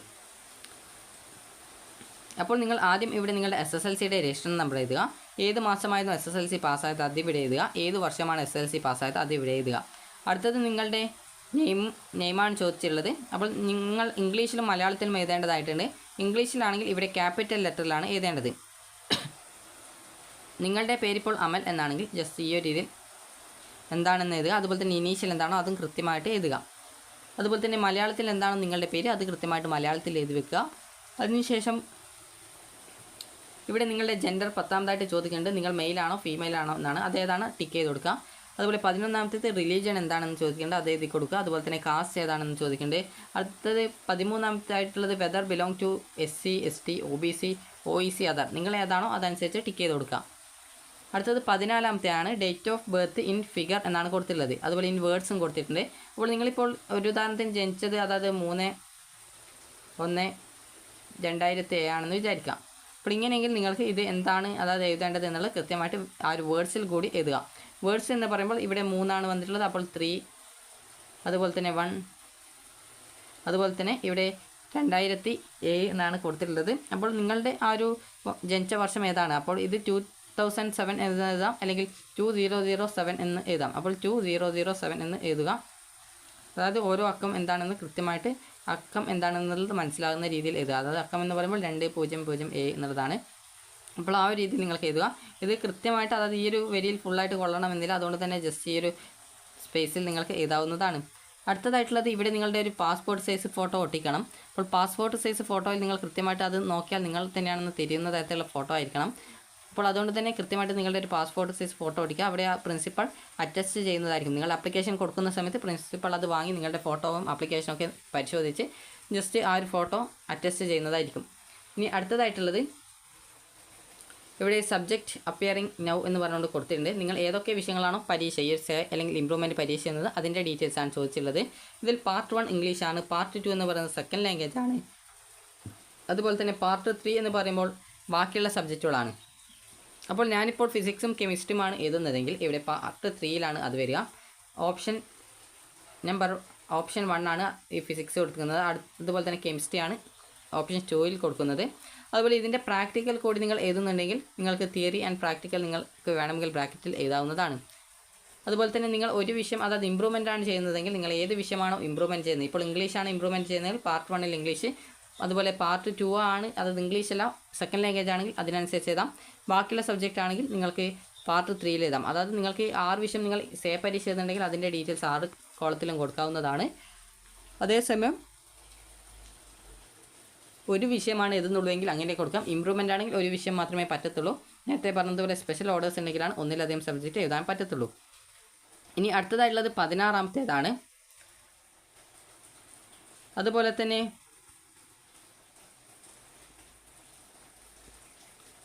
അപ്പോൾ നിങ്ങൾ ആദ്യം ഇവിടെ നിങ്ങളുടെ SSLCയുടെ രജിസ്റ്റർ നമ്പർ എഴുതുക. ഏത് മാസമായിരുന്നു SSLC പാസ്സായത് അത് ഇവിടെ എഴുതുക. ഏത് വർഷമാണ് SSLC പാസ്സായത് അത് ഇവിടെ എഴുതുക. അടുത്തത് നിങ്ങളുടെ നെയിമാണ് ചോദിച്ചിട്ടുള്ളത്. അപ്പോൾ നിങ്ങൾ ഇംഗ്ലീഷിലും മലയാളത്തിലും എഴുതേണ്ടതായിട്ടുണ്ട്. ഇംഗ്ലീഷിലാണെങ്കിൽ ഇവിടെ ക്യാപിറ്റൽ ലെറ്ററിലാണ് എഴുതേണ്ടത്. നിങ്ങളുടെ പേരിപ്പോൾ അമൽ എന്നാണെങ്കിൽ ജസ്റ്റ് ഈ ഒരു രീതിയിൽ എന്താണെന്ന് എഴുതുക. അതുപോലെ തന്നെ ഇനീഷ്യൽ എന്താണോ അതും കൃത്യമായിട്ട് എഴുതുക. അതുപോലെ തന്നെ മലയാളത്തിൽ എന്താണോ നിങ്ങളുടെ പേര് അത് കൃത്യമായിട്ട് മലയാളത്തിൽ എഴുതി വെക്കുക. അതിനുശേഷം ഇവിടെ നിങ്ങളുടെ ജെൻഡർ 10ാമതായിട്ട് ചോദിക്കേണ്ടത് നിങ്ങൾ മെയിലാണോ ഫീമെയിലാണോ എന്നാണ്. അതേതാണ് ടിക്ക് ചെയ്ത് കൊടുക്കുക. അതുപോലെ 11ാമത്തേത് റിലീജിയൻ എന്താണെന്ന് ചോദിക്കേണ്ടത് അത് എഴുതി കൊടുക്കുക. അതുപോലെ തന്നെ കാസ്റ്റ് ഏതാണെന്ന് ചോദിക്കേണ്ടത്. അടുത്തത് 13ാമത്തായിട്ടുള്ളത് whether belong to SC ST OBC OEC other, നിങ്ങൾ ഏതാണോ അതനുസരിച്ച് ടിക്ക് ചെയ്ത് കൊടുക്കുക. അടുത്തത് 14ാമത്തെയാണ് date of birth in figure എന്നാണ് കൊടുത്തിട്ടുള്ളത്. അതുപോലെ ഇൻ വേർഡ്സും കൊടുത്തിട്ടുണ്ട്. അപ്പോൾ നിങ്ങളിപ്പോൾ ഒരു ഉദാഹരണത്തിന് ജനിച്ചത് അതായത് 3/1/2007 ആണെന്ന് വിചാരിക്കാം. അപ്പോൾ ഇങ്ങനെയെങ്കിൽ നിങ്ങൾക്ക് ഇത് എന്താണ് അതായത് എഴുതേണ്ടത് എന്നുള്ളത് കൃത്യമായിട്ട് ആ ഒരു വേർഡ്സിൽ കൂടി എഴുതുക. വേർഡ്സ് എന്ന് പറയുമ്പോൾ ഇവിടെ 3 വന്നിട്ടുള്ളത്. അപ്പോൾ 3, അതുപോലെ തന്നെ 1, അതുപോലെ തന്നെ ഇവിടെ 2007 എന്നാണ് കൊടുത്തിട്ടുള്ളത്. അപ്പോൾ നിങ്ങളുടെ ആ ഒരു ജനിച്ച വർഷം ഏതാണ്, അപ്പോൾ ഇത് 2007 എന്ന് എഴുതാം, അല്ലെങ്കിൽ 2007 എന്ന് എഴുതാം. അപ്പോൾ 2007 എന്ന് എഴുതുക. അതായത് ഓരോ അക്കം എന്താണെന്ന് കൃത്യമായിട്ട് അക്കം എന്താണെന്നുള്ളത് മനസ്സിലാകുന്ന രീതിയിൽ എഴുതുക. അതായത് അക്കം എന്ന് പറയുമ്പോൾ 200A എന്നുള്ളതാണ്. അപ്പോൾ ആ ഒരു രീതിയിൽ നിങ്ങൾക്ക് എഴുതുക. ഇത് കൃത്യമായിട്ട് അതായത് ഈ ഒരു വരിയിൽ ഫുള്ളായിട്ട് കൊള്ളണമെന്നില്ല. അതുകൊണ്ട് തന്നെ ജസ്റ്റ് ഈ ഒരു സ്പേസിൽ നിങ്ങൾക്ക് എഴുതാവുന്നതാണ്. അടുത്തതായിട്ടുള്ളത് ഇവിടെ നിങ്ങളുടെ ഒരു പാസ്പോർട്ട് സൈസ് ഫോട്ടോ ഒട്ടിക്കണം. അപ്പോൾ പാസ്പോർട്ട് സൈസ് ഫോട്ടോയിൽ നിങ്ങൾ കൃത്യമായിട്ട് അത് നോക്കിയാൽ നിങ്ങൾ തന്നെയാണെന്ന് തിരിയുന്ന തരത്തിലുള്ള ഫോട്ടോ ആയിരിക്കണം. അപ്പോൾ അതുകൊണ്ട് തന്നെ കൃത്യമായിട്ട് നിങ്ങളുടെ ഒരു പാസ്പോർട്ട് സൈസ് ഫോട്ടോ ഒട്ടിക്കുക. അവിടെ ആ പ്രിൻസിപ്പൾ അറ്റസ്റ്റ് ചെയ്യുന്നതായിരിക്കും. നിങ്ങൾ ആപ്ലിക്കേഷൻ കൊടുക്കുന്ന സമയത്ത് പ്രിൻസിപ്പൾ അത് വാങ്ങി നിങ്ങളുടെ ഫോട്ടോവും ആപ്ലിക്കേഷനൊക്കെ പരിശോധിച്ച് ജസ്റ്റ് ആ ഒരു ഫോട്ടോ അറ്റസ്റ്റ് ചെയ്യുന്നതായിരിക്കും. ഇനി അടുത്തതായിട്ടുള്ളത് ഇവിടെ സബ്ജക്റ്റ് അപ്പിയറിംഗ് നൗ എന്ന് പറഞ്ഞുകൊണ്ട് കൊടുത്തിട്ടുണ്ട്. നിങ്ങൾ ഏതൊക്കെ വിഷയങ്ങളാണോ പരീക്ഷ അല്ലെങ്കിൽ ഇംപ്രൂവ്മെൻറ്റ് പരീക്ഷ എന്നത് അതിൻ്റെ ഡീറ്റെയിൽസ് ആണ് ചോദിച്ചുള്ളത്. ഇതിൽ പാർട്ട് 1 ഇംഗ്ലീഷാണ്, പാർട്ട് 2 എന്ന് പറയുന്നത് സെക്കൻഡ് ലാംഗ്വേജ് ആണ്, അതുപോലെ തന്നെ പാർട്ട് 3 എന്ന് പറയുമ്പോൾ ബാക്കിയുള്ള സബ്ജക്റ്റുകളാണ്. അപ്പോൾ ഞാനിപ്പോൾ ഫിസിക്സും കെമിസ്ട്രിയുമാണ് എഴുതുന്നതെങ്കിൽ ഇവിടെ പാർട്ട് 3യിലാണ് അത് വരിക. ഓപ്ഷൻ 1 ആണ് ഈ ഫിസിക്സ് കൊടുക്കുന്നത്. അതുപോലെ തന്നെ കെമിസ്ട്രിയാണ് ഓപ്ഷൻ 2ൽ കൊടുക്കുന്നത്. അതുപോലെ ഇതിൻ്റെ പ്രാക്ടിക്കൽ കൂടി നിങ്ങൾ എഴുതുന്നുണ്ടെങ്കിൽ നിങ്ങൾക്ക് തിയറി ആൻഡ് പ്രാക്ടിക്കൽ നിങ്ങൾക്ക് വേണമെങ്കിൽ ബ്രാക്കറ്റിൽ എഴുതാവുന്നതാണ്. അതുപോലെ തന്നെ നിങ്ങൾ ഒരു വിഷയം അതായത് ഇമ്പ്രൂവ്മെൻ്റ് ആണ് ചെയ്യുന്നതെങ്കിൽ നിങ്ങൾ ഏത് വിഷയമാണോ ഇമ്പ്രൂവ്മെൻറ്റ് ചെയ്യുന്നത്, ഇപ്പോൾ ഇംഗ്ലീഷാണ് ഇമ്പ്രൂവ്മെൻറ്റ് ചെയ്യുന്നതെങ്കിൽ പാർട്ട് 1ൽ ഇംഗ്ലീഷ്, അതുപോലെ പാർട്ട് 2 ആണ് അതായത് ഇംഗ്ലീഷ് അല്ല സെക്കൻഡ് ലാംഗ്വേജ് ആണെങ്കിൽ അതിനനുസരിച്ച് എഴുതാം. ബാക്കിയുള്ള സബ്ജക്റ്റ് ആണെങ്കിൽ നിങ്ങൾക്ക് പാർട്ട് 3ൽ എഴുതാം. അതായത് നിങ്ങൾക്ക് 6 വിഷയം നിങ്ങൾ പരീക്ഷ എഴുതുന്നുണ്ടെങ്കിൽ അതിൻ്റെ ഡീറ്റെയിൽസ് 6 കോളത്തിലും കൊടുക്കാവുന്നതാണ്. അതേസമയം ഒരു വിഷയമാണ് എഴുതുന്നുള്ളൂവെങ്കിൽ അങ്ങനെ കൊടുക്കാം. ഇമ്പ്രൂവ്മെൻ്റ് ആണെങ്കിൽ ഒരു വിഷയം മാത്രമേ പറ്റത്തുള്ളൂ. നേരത്തെ പറഞ്ഞതുപോലെ സ്പെഷ്യൽ ഓർഡേഴ്സ് ഉണ്ടെങ്കിലാണ് ഒന്നിലധികം സബ്ജക്റ്റ് എഴുതാൻ പറ്റത്തുള്ളൂ. ഇനി അടുത്തതായിട്ടുള്ളത് 16ാമത്തേതാണ്. അതുപോലെ തന്നെ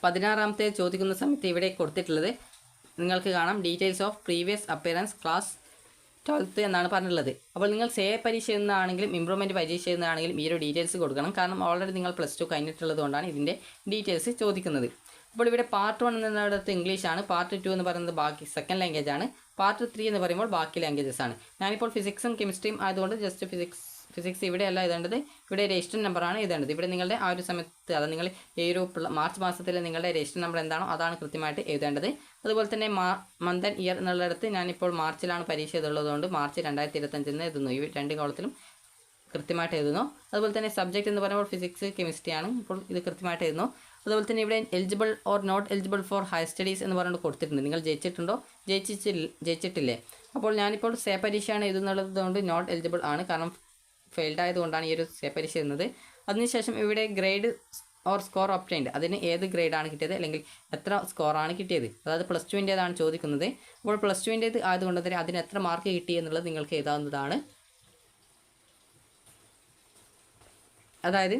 16ാമത്തെ ചോദിക്കുന്ന സമയത്ത് ഇവിടെ കൊടുത്തിട്ടുള്ളത് നിങ്ങൾക്ക് കാണാം details of previous appearance class 12th എന്നാണ് പറഞ്ഞിട്ടുള്ളത്. അപ്പോൾ നിങ്ങൾ സേ പരീക്ഷ എഴുതുന്നതാണെങ്കിലും ഇമ്പ്രൂവ്മെൻറ്റ് പരീക്ഷ എഴുതുന്നതാണെങ്കിലും ഈ ഒരു ഡീറ്റെയിൽസ് കൊടുക്കണം. കാരണം ഓൾറെഡി നിങ്ങൾ +2 കഴിഞ്ഞിട്ടുള്ളത് കൊണ്ടാണ് ഇതിൻ്റെ ഡീറ്റെയിൽസ് ചോദിക്കുന്നത്. അപ്പോൾ ഇവിടെ പാർട്ട് 1 എന്നിടത്ത് ഇംഗ്ലീഷാണ്, പാർട്ട് 2 എന്ന് പറയുന്നത് ബാക്കി സെക്കൻഡ് ലാംഗ്വേജ് ആണ്, പാർട്ട് 3 എന്ന് പറയുമ്പോൾ ബാക്കി ലാംഗ്വേജസ് ആണ്. ഞാനിപ്പോൾ ഫിസിക്സും കെമിസ്ട്രിയും ആയതുകൊണ്ട് ജസ്റ്റ് ഫിസിക്സ് ഇവിടെയല്ല എഴുതേണ്ടത്, ഇവിടെ രജിസ്റ്റർ നമ്പറാണ് എഴുതേണ്ടത്. ഇവിടെ നിങ്ങളുടെ ആ ഒരു സമയത്ത് അത് നിങ്ങൾ ഈ ഒരു മാർച്ച് മാസത്തിൽ നിങ്ങളുടെ രജിസ്റ്റർ നമ്പർ എന്താണോ അതാണ് കൃത്യമായിട്ട് എഴുതേണ്ടത്. അതുപോലെ തന്നെ മന്ത് ആൻഡ് ഇയർ എന്നുള്ളിടത്ത് ഞാനിപ്പോൾ മാർച്ചിലാണ് പരീക്ഷ എഴുതുള്ളതുകൊണ്ട് മാർച്ച് 2025 എന്ന് എഴുതുന്നു. ഈ 2 കോളത്തിലും കൃത്യമായിട്ട് എഴുതുന്നു. അതുപോലെ തന്നെ സബ്ജക്റ്റ് എന്ന് പറയുമ്പോൾ ഫിസിക്സ് കെമിസ്ട്രി ആണ്, ഇപ്പോൾ ഇത് കൃത്യമായിട്ട് എഴുതുന്നു. അതുപോലെ തന്നെ ഇവിടെ eligible or not eligible for higher studies എന്ന് പറഞ്ഞിട്ട് കൊടുത്തിട്ടുണ്ട്. നിങ്ങൾ ജയിച്ചിട്ടുണ്ടോ ജയിച്ചിട്ടില്ലേ? അപ്പോൾ ഞാനിപ്പോൾ സേ പരീക്ഷയാണ് എഴുതുന്നുള്ളതുകൊണ്ട് നോട്ട് എലിജിബിൾ ആണ്, കാരണം ഫെയിൽഡ് ആയതുകൊണ്ടാണ് ഈ ഒരു സേ പരീക്ഷ എഴുതുന്നത്. അതിനുശേഷം ഇവിടെ ഗ്രേഡ് ഓർ സ്കോർ ഒബ്റ്റൈൻഡ്, അതിന് ഏത് ഗ്രേഡാണ് കിട്ടിയത് അല്ലെങ്കിൽ എത്ര സ്കോറാണ് കിട്ടിയത്, അതായത് +2ൻ്റേതാണ് ചോദിക്കുന്നത്. അപ്പോൾ +2ൻ്റേത് ആയതുകൊണ്ട് തന്നെ അതിന് എത്ര മാർക്ക് കിട്ടി എന്നുള്ളത് നിങ്ങൾക്ക് എഴുതാവുന്നതാണ്. അതായത്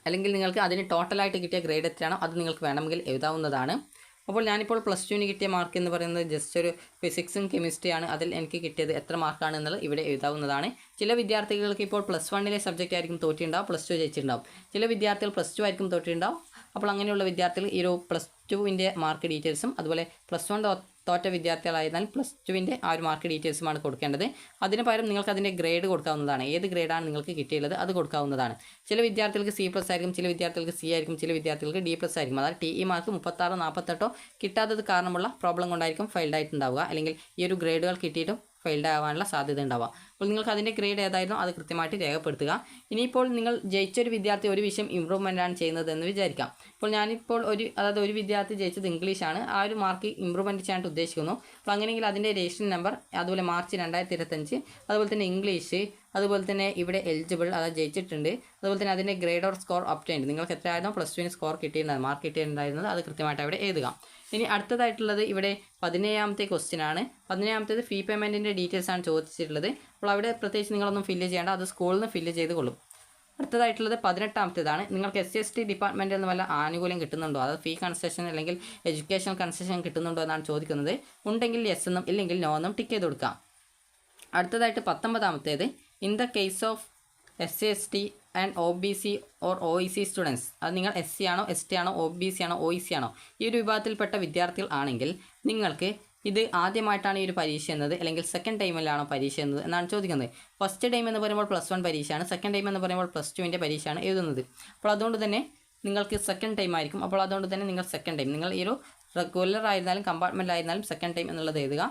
അല്ലെങ്കിൽ നിങ്ങൾക്ക് അതിന് ടോട്ടലായിട്ട് കിട്ടിയ ഗ്രേഡ് എത്രയാണോ അത് നിങ്ങൾക്ക് വേണമെങ്കിൽ എഴുതാവുന്നതാണ്. അപ്പോൾ ഞാനിപ്പോൾ +2ന് കിട്ടിയ മാർക്ക് എന്ന് പറയുന്നത് ജസ്റ്റ് ഒരു ഫിസിക്സും കെമിസ്ട്രിയാണ്. അതിൽ എനിക്ക് കിട്ടിയത് എത്ര മാർക്കാണ് എന്നുള്ളത് ഇവിടെ എഴുതാവുന്നതാണ്. ചില വിദ്യാർത്ഥികൾക്ക് ഇപ്പോൾ +1 സബ്ജക്റ്റ് ആയിരിക്കും തോറ്റിട്ടുണ്ടാവും, +2 ജയിച്ചിട്ടുണ്ടാവും. ചില വിദ്യാർത്ഥികൾ +2 ആയിരിക്കും തോറ്റിട്ടുണ്ടാവും. അപ്പോൾ അങ്ങനെയുള്ള വിദ്യാർത്ഥികൾ ഈ ഒരു +2ൻ്റെ മാർക്ക് ഡീറ്റെയിൽസും അതുപോലെ +1 തോറ്റ വിദ്യാർത്ഥികളായിരുന്നാൽ +2ൻ്റെ ആ ഒരു മാർക്ക് ഡീറ്റെയിൽസുമാണ് കൊടുക്കേണ്ടത്. അതിന് പകരം നിങ്ങൾക്ക് അതിൻ്റെ ഗ്രേഡ് കൊടുക്കാവുന്നതാണ്. ഏത് ഗ്രേഡാണ് നിങ്ങൾക്ക് കിട്ടിയുള്ളത് അത് കൊടുക്കാവുന്നതാണ്. ചില വിദ്യാർത്ഥികൾക്ക് C+ ആയിരിക്കും, ചില വിദ്യാർത്ഥികൾക്ക് C ആയിരിക്കും, ചില വിദ്യാർത്ഥികൾക്ക് D+ ആയിരിക്കും. അതായത് TE മാർക്ക് 36, 48 കിട്ടാത്തത് കാരണമുള്ള പ്രോബ്ലം കൊണ്ടായിരിക്കും ഫെയിൽഡ് ആയിട്ടുണ്ടാവുക, അല്ലെങ്കിൽ ഈ ഒരു ഗ്രേഡുകൾ കിട്ടിയിട്ടും ഫെയിൽഡ് ആവാനുള്ള സാധ്യത ഉണ്ടാവുക. അപ്പോൾ നിങ്ങൾക്ക് അതിൻ്റെ ഗ്രേഡ് ഏതായിരുന്നോ അത് കൃത്യമായിട്ട് രേഖപ്പെടുത്തുക. ഇനിയിപ്പോൾ നിങ്ങൾ ജയിച്ചൊരു വിദ്യാർത്ഥി ഒരു വിഷയം ഇമ്പ്രൂവ്മെൻ്റ് ആണ് ചെയ്യുന്നതെന്ന് വിചാരിക്കാം. ഇപ്പോൾ ഞാനിപ്പോൾ ഒരു വിദ്യാർത്ഥി ജയിച്ചത് ഇംഗ്ലീഷാണ്, ആ ഒരു മാർക്ക് ഇമ്പ്രൂവ്മെൻറ്റ് ചെയ്യാനായിട്ട് ഉദ്ദേശിക്കുന്നു. അപ്പോൾ അങ്ങനെയെങ്കിൽ അതിൻ്റെ രജിസ്റ്റർ നമ്പർ, അതുപോലെ മാർച്ച് 2025, അതുപോലെ തന്നെ ഇംഗ്ലീഷ്, അതുപോലെ തന്നെ ഇവിടെ എലിജിബിൾ അതായത് ജയിച്ചിട്ടുണ്ട്, അതുപോലെ തന്നെ അതിൻ്റെ ഗ്രേഡ് ഓർ സ്കോർ ഒബ്റ്റൈൻഡ്, നിങ്ങൾക്ക് എത്രയായിരുന്നോ +2ന് സ്കോർ കിട്ടിയിരുന്നത് മാർക്ക് കിട്ടിയിട്ടുണ്ടായിരുന്നത് അത് കൃത്യമായിട്ട് അവിടെ എഴുതുക. ഇനി അടുത്തതായിട്ടുള്ളത് ഇവിടെ 17ാമത്തെ ക്വസ്റ്റ്യൻ ആണ്. 17ാമത്തേത് ഫീ പേയ്മെൻറ്റിൻ്റെ ഡീറ്റെയിൽസ് ആണ് ചോദിച്ചിട്ടുള്ളത്. അപ്പോൾ അവിടെ പ്രത്യേകിച്ച് നിങ്ങളൊന്നും ഫില്ല് ചെയ്യേണ്ട, അത് സ്കൂളിൽ നിന്ന് ഫില്ല് ചെയ്ത് കൊള്ളും. അടുത്തതായിട്ടുള്ളത് 18ാമത്തേതാണ്. നിങ്ങൾക്ക് SC/ST ഡിപ്പാർട്ട്മെൻറ്റിൽ നിന്ന് വല്ല ആനുകൂല്യം കിട്ടുന്നുണ്ടോ, അതായത് ഫീ കൺസെഷൻ അല്ലെങ്കിൽ എഡ്യൂക്കേഷൻ കൺസെഷൻ കിട്ടുന്നുണ്ടോ എന്നാണ് ചോദിക്കുന്നത്. ഉണ്ടെങ്കിൽ യെസ് എന്നും ഇല്ലെങ്കിൽ നോ എന്നും ടിക്ക് ചെയ്ത് കൊടുക്കാം. അടുത്തതായിട്ട് 19ാമത്തേത് in the case of SC/ST and OBC or OEC students, അത് നിങ്ങൾ SC ആണോ ST ആണോ OBC ആണോ OEC ആണോ ഈ ഒരു വിഭാഗത്തിൽപ്പെട്ട വിദ്യാർത്ഥികൾ ആണെങ്കിൽ നിങ്ങൾക്ക് ഇത് ആദ്യമായിട്ടാണ് ഈ ഒരു പരീക്ഷ എന്നത് അല്ലെങ്കിൽ സെക്കൻഡ് ടൈമിലാണോ പരീക്ഷ എന്നത് എന്നാണ് ചോദിക്കുന്നത്. ഫസ്റ്റ് ടൈം എന്ന് പറയുമ്പോൾ +1 പരീക്ഷയാണ്, സെക്കൻഡ് ടൈം എന്ന് പറയുമ്പോൾ +2ൻ്റെ പരീക്ഷയാണ് എഴുതുന്നത്. അപ്പോൾ അതുകൊണ്ട് തന്നെ നിങ്ങൾക്ക് സെക്കൻഡ് ടൈം ആയിരിക്കും. അപ്പോൾ അതുകൊണ്ട് തന്നെ നിങ്ങൾ സെക്കൻഡ് ടൈം, നിങ്ങൾ ഈ ഒരു റെഗുലർ ആയിരുന്നാലും കമ്പാർട്ട്മെൻറ്റിലായിരുന്നാലും സെക്കൻഡ് ടൈം എന്നുള്ളത് എഴുതുക.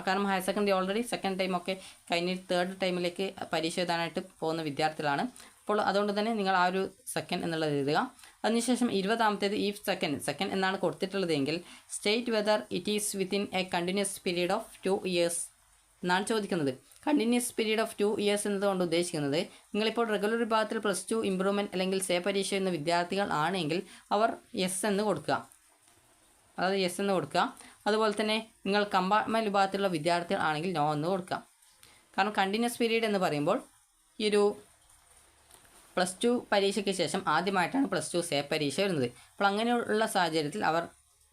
കാരണം higher secondary already second time ഒക്കെ കഴിഞ്ഞ് തേർഡ് ടൈമിലേക്ക് പരീക്ഷ എഴുതാനായിട്ട് പോകുന്ന വിദ്യാർത്ഥികളാണ്. അപ്പോൾ അതുകൊണ്ട് തന്നെ നിങ്ങൾ ആ ഒരു സെക്കൻഡ് എന്നുള്ളത് എഴുതുക. അതിനുശേഷം 20ാമത്തേത് ഈ സെക്കൻഡ് എന്നാണ് കൊടുത്തിട്ടുള്ളതെങ്കിൽ state whether it is within a continuous period of 2 years എന്നാണ് ചോദിക്കുന്നത്. കണ്ടിന്യൂസ് പീരീഡ് ഓഫ് 2 years എന്നതുകൊണ്ട് ഉദ്ദേശിക്കുന്നത് നിങ്ങളിപ്പോൾ റെഗുലർ വിഭാഗത്തിൽ +2 ഇമ്പ്രൂവ്മെൻറ്റ് അല്ലെങ്കിൽ സേ പരീക്ഷ എന്ന വിദ്യാർത്ഥികൾ ആണെങ്കിൽ അവർ യെസ് എന്ന് കൊടുക്കുക, അതായത് യെസ് എന്ന് കൊടുക്കുക. അതുപോലെ തന്നെ നിങ്ങൾ കമ്പാർട്ട്മെൻറ്റ് വിഭാഗത്തിലുള്ള വിദ്യാർത്ഥികൾ ആണെങ്കിൽ നോ എന്ന് കൊടുക്കുക. കാരണം കണ്ടിന്യൂസ് പീരീഡ് എന്ന് പറയുമ്പോൾ ഈ ഒരു +2 പരീക്ഷയ്ക്ക് ശേഷം ആദ്യമായിട്ടാണ് +2 സേ പരീക്ഷ വരുന്നത്. അപ്പോൾ അങ്ങനെയുള്ള സാഹചര്യത്തിൽ അവർ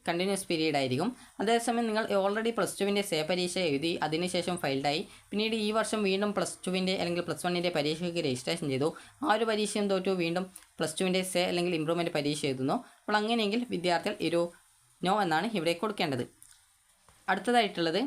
കണ്ടിന്യൂസ് പീരീഡ് ആയിരിക്കും. അതേസമയം നിങ്ങൾ ഓൾറെഡി +2ൻ്റെ സേ പരീക്ഷ എഴുതി അതിനുശേഷം ഫെയിൽഡായി, പിന്നീട് ഈ വർഷം വീണ്ടും +2ൻ്റെ അല്ലെങ്കിൽ +1ൻ്റെ പരീക്ഷയ്ക്ക് രജിസ്ട്രേഷൻ ചെയ്തു, ആ ഒരു പരീക്ഷയും തോറ്റു, വീണ്ടും +2ൻ്റെ സേ അല്ലെങ്കിൽ ഇമ്പ്രൂവ്മെൻറ്റ് പരീക്ഷ എഴുതുന്നു. അപ്പോൾ അങ്ങനെയെങ്കിൽ വിദ്യാർത്ഥികൾ ഒരു നോ എന്നാണ് ഇവിടെ കൊടുക്കേണ്ടത്. അടുത്തതായിട്ടുള്ളത്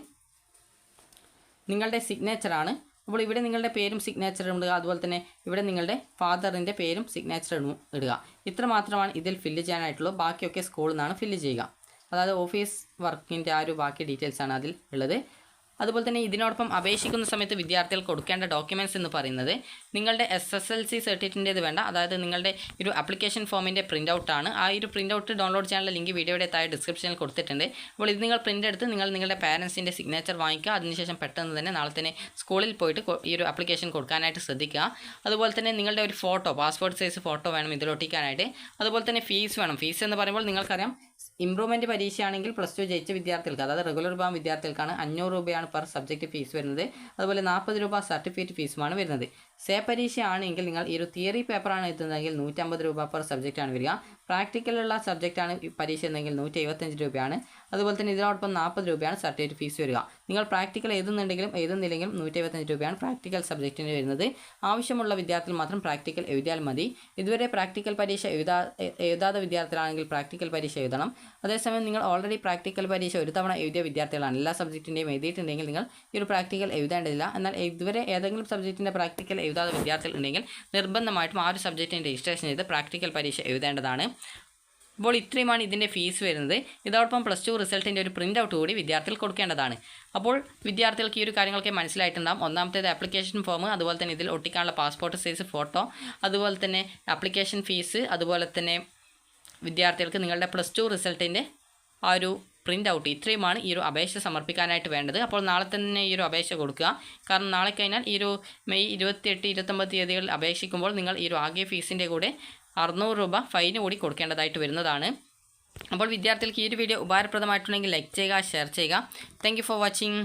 നിങ്ങളുടെ സിഗ്നേച്ചറാണ്. അപ്പോൾ ഇവിടെ നിങ്ങളുടെ പേരും സിഗ്നേച്ചറും ഇടുക, അതുപോലെ തന്നെ ഇവിടെ നിങ്ങളുടെ ഫാദറിൻ്റെ പേരും സിഗ്നേച്ചറും ഇടുക. ഇത്ര മാത്രമാണ് ഇതിൽ ഫില്ല് ചെയ്യാനായിട്ടുള്ളൂ. ബാക്കിയൊക്കെ സ്കൂളിൽ നിന്നാണ് ഫില്ല് ചെയ്യുക. അതായത് ഓഫീസ് വർക്കിൻ്റെ ആ ഒരു ബാക്കി ഡീറ്റെയിൽസാണ് അതിൽ ഉള്ളത്. അതുപോലെ തന്നെ ഇതിനോടൊപ്പം അപേക്ഷിക്കുന്ന സമയത്ത് വിദ്യാർത്ഥികൾ കൊടുക്കേണ്ട ഡോക്യുമെൻറ്റ്സ് എന്ന് പറയുന്നത് നിങ്ങളുടെ SSLC സർട്ടിഫിക്കറ്റിൻ്റേത് വേണ്ട, അതായത് നിങ്ങളുടെ ഒരു ആപ്ലിക്കേഷൻ ഫോമിൻ്റെ പ്രിൻ്റ് ഔട്ടാണ്. ആ ഒരു പ്രിൻ്റ് ഔട്ട് ഡൗൺലോഡ് ചെയ്യാനുള്ള ലിങ്ക് വീഡിയോയുടെ താഴെ ഡിസ്ക്രിപ്ഷനിൽ കൊടുത്തിട്ടുണ്ട്. അപ്പോൾ ഇത് നിങ്ങൾ പ്രിൻ്റ് എടുത്ത് നിങ്ങളുടെ പാരൻസിൻ്റെ സിഗ്നേച്ചർ വാങ്ങിക്കുക. അതിനുശേഷം പെട്ടെന്ന് തന്നെ നാളെ തന്നെ സ്കൂളിൽ പോയിട്ട് ഈ ഒരു ആപ്ലിക്കേഷൻ കൊടുക്കാനായിട്ട് ശ്രദ്ധിക്കുക. അതുപോലെ തന്നെ നിങ്ങളുടെ ഒരു ഫോട്ടോ, പാസ്പോർട്ട് സൈസ് ഫോട്ടോ വേണം ഇതിലൊട്ടിക്കാനായിട്ട്. അതുപോലെ തന്നെ ഫീസ് വേണം. ഫീസ് എന്ന് പറയുമ്പോൾ നിങ്ങൾക്കറിയാം ഇമ്പ്രൂവ്മെൻറ്റ് പരീക്ഷയാണെങ്കിൽ +2 ജയിച്ച വിദ്യാർത്ഥികൾക്ക്, അതായത് റെഗുലർ വിഭാഗം വിദ്യാർത്ഥികൾക്കാണ് 500 രൂപയാണ് പെർ സബ്ജക്റ്റ് ഫീസ് വരുന്നത്. അതുപോലെ 40 രൂപ സർട്ടിഫിക്കറ്റ് ഫീസുമാണ് വരുന്നത്. സേ പരീക്ഷയാണെങ്കിൽ നിങ്ങൾ ഈ ഒരു തിയറി പേപ്പറാണ് എത്തുന്നതെങ്കിൽ 150 രൂപ പെർ സബ്ജക്റ്റാണ് വരിക. പ്രാക്ടിക്കലുള്ള സബ്ജക്റ്റാണ് പരീക്ഷ എന്നെങ്കിൽ 175 രൂപയാണ്. അതുപോലെ തന്നെ ഇതിനോടൊപ്പം 40 രൂപയാണ് സർട്ടിഫിക്കറ്റ് ഫീസ് വരിക. നിങ്ങൾ പ്രാക്ടിക്കൽ എഴുതുന്നുണ്ടെങ്കിലും എഴുതുന്നില്ലെങ്കിലും 175 രൂപയാണ് പ്രാക്ടിക്കൽ സബ്ജക്റ്റിന് വരുന്നത്. ആവശ്യമുള്ള വിദ്യാർത്ഥികൾ മാത്രം പ്രാക്ടിക്കൽ എഴുതിയാൽ മതി. ഇതുവരെ പ്രാക്ടിക്കൽ പരീക്ഷ എഴുതാതെ വിദ്യാർത്ഥികളാണെങ്കിൽ പ്രാക്ടിക്കൽ പരീക്ഷ എഴുതണം. അതേസമയം നിങ്ങൾ ഓൾറെഡി പ്രാക്ടിക്കൽ പരീക്ഷ ഒരു തവണ എഴുതിയ വിദ്യാർത്ഥികളാണ്, എല്ലാ സബ്ജക്റ്റിൻ്റെയും എഴുതിയിട്ടുണ്ടെങ്കിൽ നിങ്ങൾ ഈ ഒരു പ്രാക്ടിക്കൽ എഴുതേണ്ടതില്ല. എന്നാൽ ഇതുവരെ ഏതെങ്കിലും സബ്ജക്റ്റിൻ്റെ പ്രാക്ടിക്കൽ എഴുതാതെ വിദ്യാർത്ഥികൾ ഉണ്ടെങ്കിൽ നിർബന്ധമായിട്ടും ആ ഒരു സബ്ജക്റ്റിന് രജിസ്ട്രേഷൻ ചെയ്ത് പ്രാക്ടിക്കൽ പരീക്ഷ എഴുതേണ്ടതാണ്. അപ്പോൾ ഇത്രയുമാണ് ഇതിൻ്റെ ഫീസ് വരുന്നത്. ഇതോടൊപ്പം +2 റിസൾട്ടിൻ്റെ ഒരു പ്രിൻ്റ് ഔട്ട് കൂടി വിദ്യാർത്ഥികൾ കൊടുക്കേണ്ടതാണ്. അപ്പോൾ വിദ്യാർത്ഥികൾക്ക് ഈ ഒരു കാര്യങ്ങളൊക്കെ മനസ്സിലായിട്ടുണ്ടാകും. ഒന്നാമത്തേത് ആപ്ലിക്കേഷൻ ഫോം, അതുപോലെ തന്നെ ഇതിൽ ഒട്ടിക്കാനുള്ള പാസ്പോർട്ട് സൈസ് ഫോട്ടോ, അതുപോലെ തന്നെ ആപ്ലിക്കേഷൻ ഫീസ്, അതുപോലെ തന്നെ വിദ്യാർത്ഥികൾക്ക് നിങ്ങളുടെ +2 റിസൾട്ടിൻ്റെ ആ ഒരു പ്രിൻ്റ് ഔട്ട്, ഇത്രയുമാണ് ഈ ഒരു അപേക്ഷ സമർപ്പിക്കാനായിട്ട് വേണ്ടത്. അപ്പോൾ നാളെ തന്നെ ഈ ഒരു അപേക്ഷ കൊടുക്കുക. കാരണം നാളെ കഴിഞ്ഞാൽ ഈ ഒരു മെയ് 28, 29 തീയതികളിൽ അപേക്ഷിക്കുമ്പോൾ നിങ്ങൾ ഈ ഒരു ആകെ ഫീസിൻ്റെ കൂടെ 600 രൂപ ഫൈന് കൂടി കൊടുക്കേണ്ടതായിട്ട് വരുന്നതാണ്. അപ്പോൾ വിദ്യാർത്ഥികൾക്ക് ഈ ഒരു വീഡിയോ ഉപകാരപ്രദമായിട്ടുണ്ടെങ്കിൽ ലൈക്ക് ചെയ്യുക, ഷെയർ ചെയ്യുക. Thank you for watching.